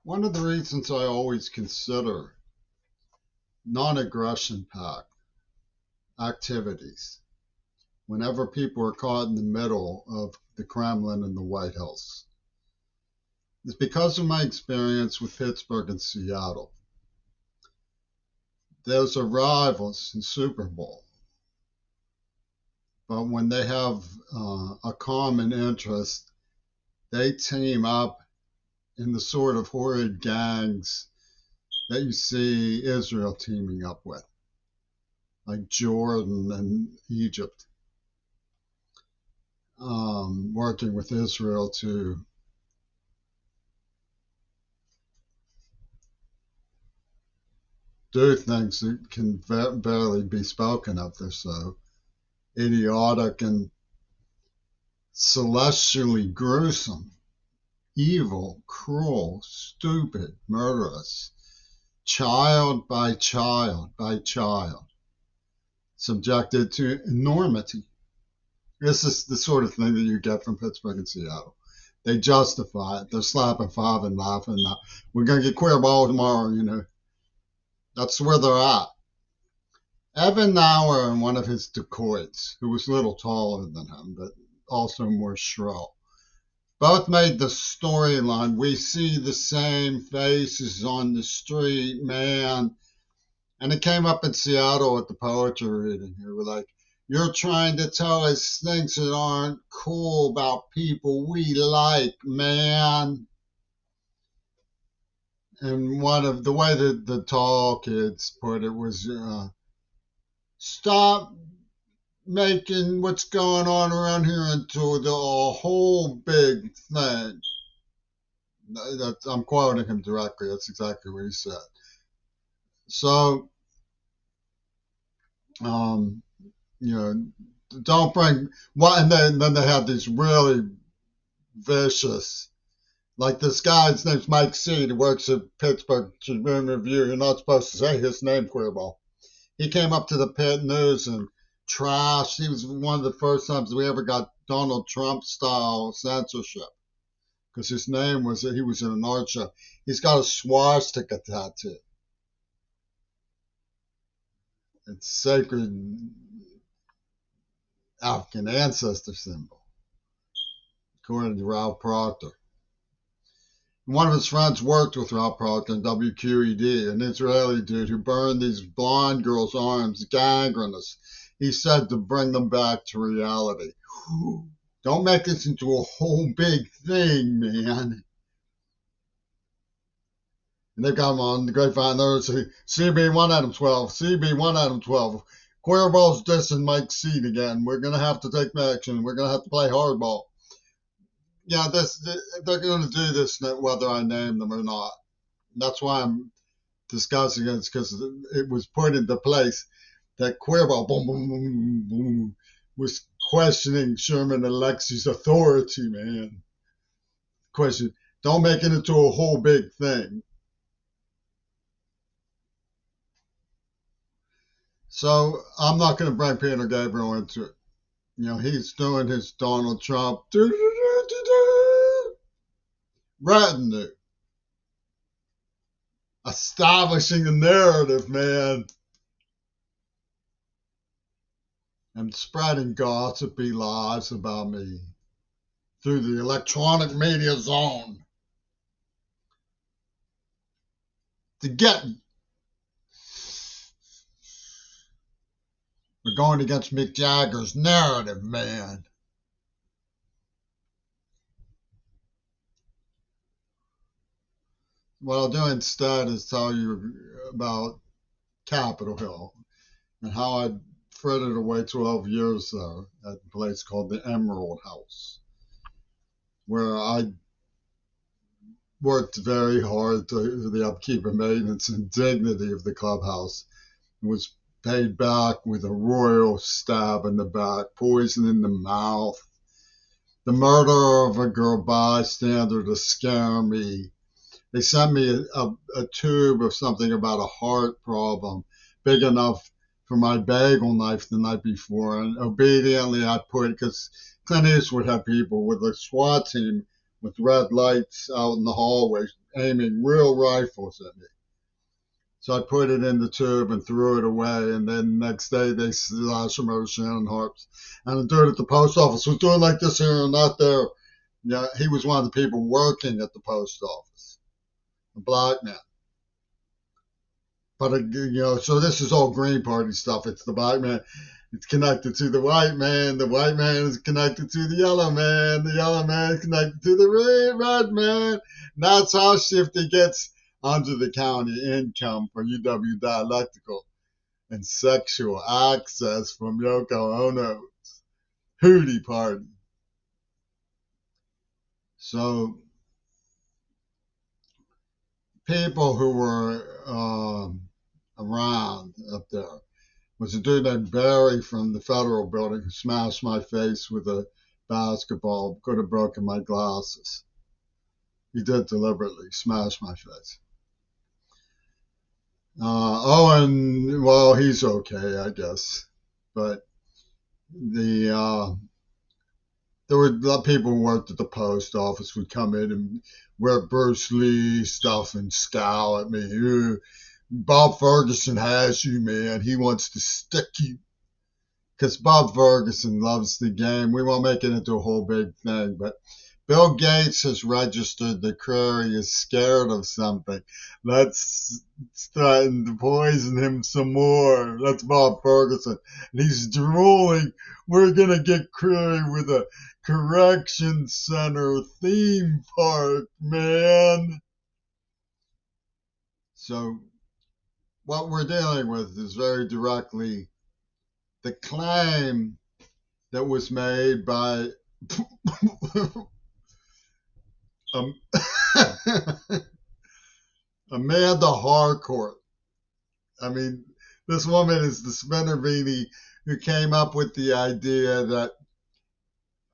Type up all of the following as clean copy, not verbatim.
One of the reasons I always consider non-aggression pact activities whenever people are caught in the middle of the Kremlin and the White House is because of my experience with Pittsburgh and Seattle. Those are rivals in Super Bowl, but when they have a common interest, they team up in the sort of horrid gangs that you see Israel teaming up with, like Jordan and Egypt, working with Israel to do things that can barely be spoken of. They're so idiotic and celestially gruesome, evil, cruel, stupid, murderous, child by child by child, subjected to enormity. This is the sort of thing that you get from Pittsburgh and Seattle. They justify it. They're slapping five and laughing. We're going to get queer ball tomorrow. That's where they're at. Evan Nauer and one of his dacoits, who was a little taller than him, but also more shrill, both made the storyline. We see the same faces on the street, man. And it came up in Seattle at the poetry reading. They were like, you're trying to tell us things that aren't cool about people we like, man. And one of the way that the tall kids put it was, stop making what's going on around here into a whole big thing. I'm quoting him directly. That's exactly what he said. So, don't bring what. And then they have these really vicious, like this guy's name's Mike Seed, who works at Pittsburgh Tribune Review. You're not supposed to say his name, queerball. He came up to the Pitt News and trashed. He was one of the first times we ever got Donald Trump style censorship, because his name was, he was in an art show. He's got a swastika tattoo. It's sacred African ancestor symbol, according to Ralph Proctor. One of his friends worked with Ralph Proctor in WQED, an Israeli dude who burned these blonde girls' arms gangrenous. He said to bring them back to reality. Don't make this into a whole big thing, man. And they've got him on the grapevine. There's CB1 Adam 12, CB1 Adam 12. Queerball's dissing Mike Seed again. We're going to have to take action. We're going to have to play hardball. Yeah, they're going to do this whether I name them or not. That's why I'm discussing it, because it was put into place that Queerball boom, boom, boom, boom, was questioning Sherman Alexie's authority, man. Question, don't make it into a whole big thing. So I'm not going to bring Peter Gabriel into it. He's doing his Donald Trump retinue, establishing the narrative, man, and spreading gossipy lies about me through the electronic media zone to get me. We're going against Mick Jagger's narrative, man. What I'll do instead is tell you about Capitol Hill and how I frittered away 12 years there at a place called the Emerald House, where I worked very hard to the upkeep and maintenance and dignity of the clubhouse. It was paid back with a royal stab in the back, poison in the mouth, the murder of a girl bystander to scare me. They sent me a tube of something about a heart problem big enough for my bagel knife the night before, and obediently I put, because Clint Eastwood had people with a SWAT team with red lights out in the hallway, aiming real rifles at me. So I put it in the tube and threw it away. And then the next day they slashed him over Shannon Harps. And the dude at the post office was doing like this here and not there. Yeah, he was one of the people working at the post office, a black man. But so this is all Green Party stuff. It's the black man. It's connected to the white man. The white man is connected to the yellow man. The yellow man is connected to the red man. And that's how Shifty gets under the county income for UW Dialectical and sexual access from Yoko Ono's Hootie Party. So people who were around up there was a dude named Barry from the Federal Building who smashed my face with a basketball, could have broken my glasses. He did deliberately smash my face. Owen, well, he's okay, I guess. But there were people who worked at the post office would come in and wear Bruce Lee stuff and scowl at me. Bob Ferguson has you, man. He wants to stick you. Because Bob Ferguson loves the game. We won't make it into a whole big thing, but Bill Gates has registered that Curry is scared of something. Let's threaten to poison him some more. That's Bob Ferguson. And he's drooling. We're going to get Curry with a correction center theme park, man. So what we're dealing with is very directly the claim that was made by Amanda Harcourt. I mean, this woman is the spinner beanie who came up with the idea that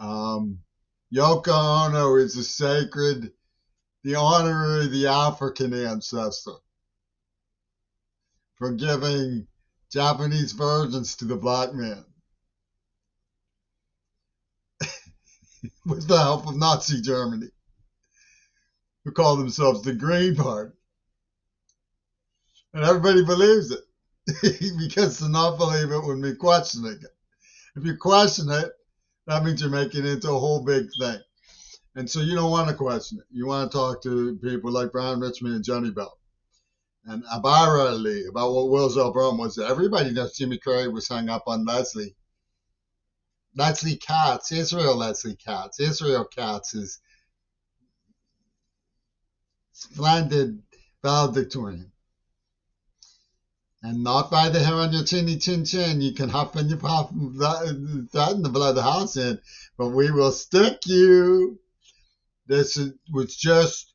Yoko Ono is the honorary, the African ancestor for giving Japanese virgins to the black man with the help of Nazi Germany, who call themselves the Green Party. And everybody believes it because to not believe it would be questioning it. If you question it, that means you're making it into a whole big thing. And so you don't want to question it. You want to talk to people like Brian Richmond and Johnny Bell and Abara Lee about what Will's Brown was. Everybody knows Jimmy Curry was hung up on Leslie Katz, Israel Leslie Katz. Israel Katz is splendid valedictorian. And not by the hair on your chinny chin chin. You can huff and you puff and threaten to blow the house in, but we will stick you. This was just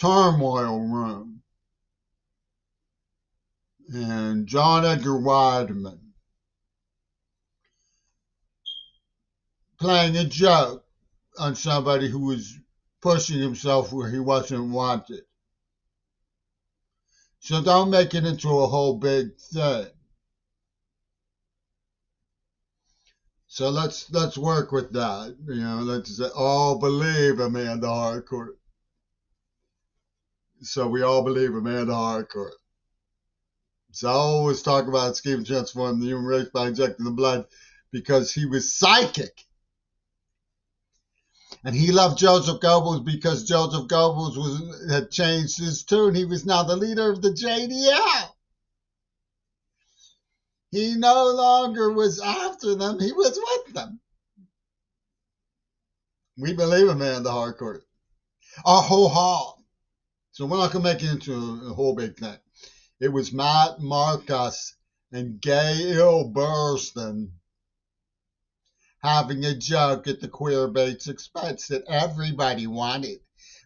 turmoil room. And John Edgar Wideman playing a joke on somebody who was pushing himself where he wasn't wanted. So don't make it into a whole big thing. So let's work with that. Let's say, believe Amanda Harcourt. So we all believe Amanda Harcourt. So I always talk about Stephen transforming the human race by injecting the blood because he was psychic. And he loved Joseph Goebbels because Joseph Goebbels had changed his tune. He was now the leader of the JDL. He no longer was after them. He was with them. We believe Amanda Harcourt. Our whole hall. So we're not going to make it into a whole big thing. It was Matt Marcus and Gail Burston having a joke at the queerbait's expense that everybody wanted.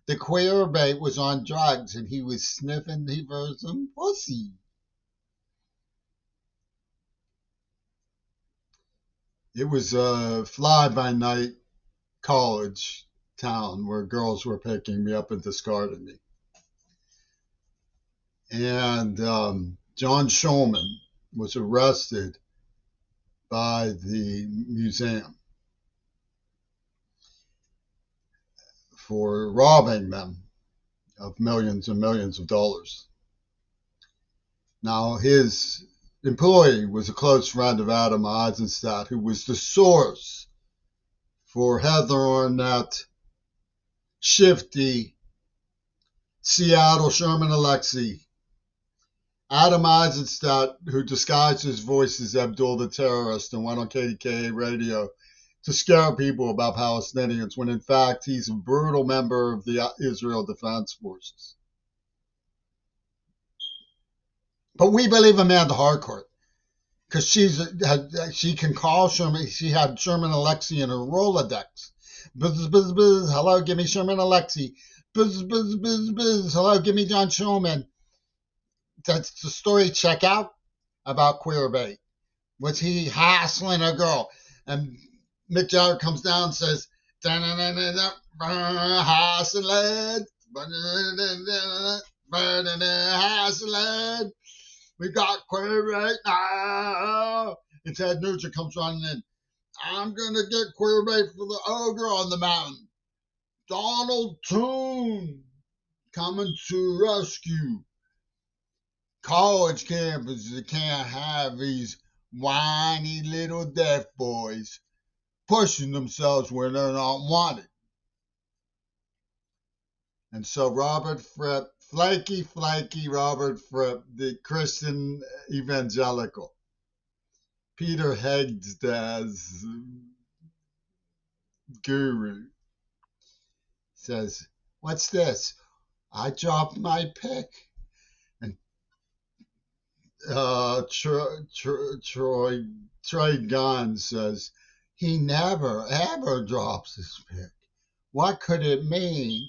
The queerbait was on drugs and he was sniffing for some pussy. It was a fly-by-night college town where girls were picking me up and discarding me. And John Shulman was arrested by the museum. for robbing them of millions and millions of dollars. Now, his employee was a close friend of Adam Eisenstadt, who was the source for Heather Arnett, Shifty, Seattle, Sherman Alexie. Adam Eisenstadt, who disguised his voice as Abdul the terrorist and went on KDKA radio to scare people about Palestinians, when in fact he's a brutal member of the Israel Defense Forces. But we believe Amanda Harcourt because she can call Sherman. She had Sherman Alexie in her Rolodex. Buzz, buzz, buzz. Hello, give me Sherman Alexie. Buzz, buzz, buzz, buzz. Hello, give me John Shulman. That's the story check out about Queerbait. Was he hassling a girl? And Mick Jagger comes down and says, hassling, hassling. We got Queerbait now. And Ted Nugent comes running in. I'm going to get Queerbait for the ogre on the mountain. Donald Toon coming to rescue. College campuses can't have these whiny little deaf boys pushing themselves where they're not wanted. And so Robert Fripp, flaky Robert Fripp, the Christian evangelical, Peter Hegda's guru, says, "What's this? I dropped my pick." And Troy Gunn says, "He never, ever drops his pick. What could it mean?"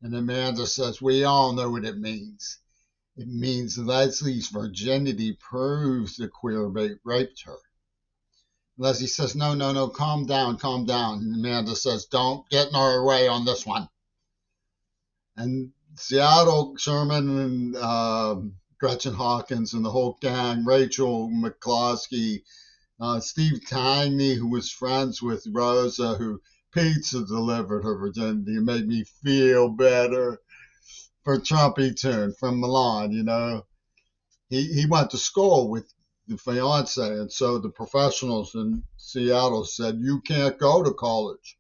And Amanda says, "We all know what it means. It means Leslie's virginity proves that Queerbait raped her." Leslie says, no, calm down. And Amanda says, "Don't get in our way on this one." And Seattle, Sherman, and Gretchen Hawkins and the whole gang, Rachel McCloskey, Steve Tangney, who was friends with Rosa, who pizza delivered her virginity and made me feel better. For Trumpy Tune from Milan, he went to school with the fiance, and so the professionals in Seattle said, "You can't go to college.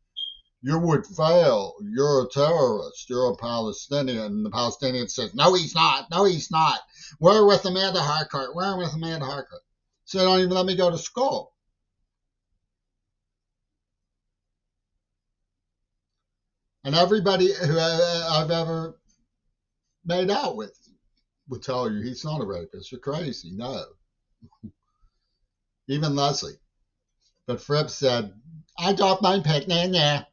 You would fail. You're a terrorist. You're a Palestinian." And the Palestinian says, "No, he's not. No, he's not. We're with Amanda Harcourt. We're with Amanda Harcourt." So they don't even let me go to school. And everybody who I've ever made out with would tell you he's not a rapist. You're crazy. No. Even Leslie. But Fripp said, "I dropped my pick. Nah.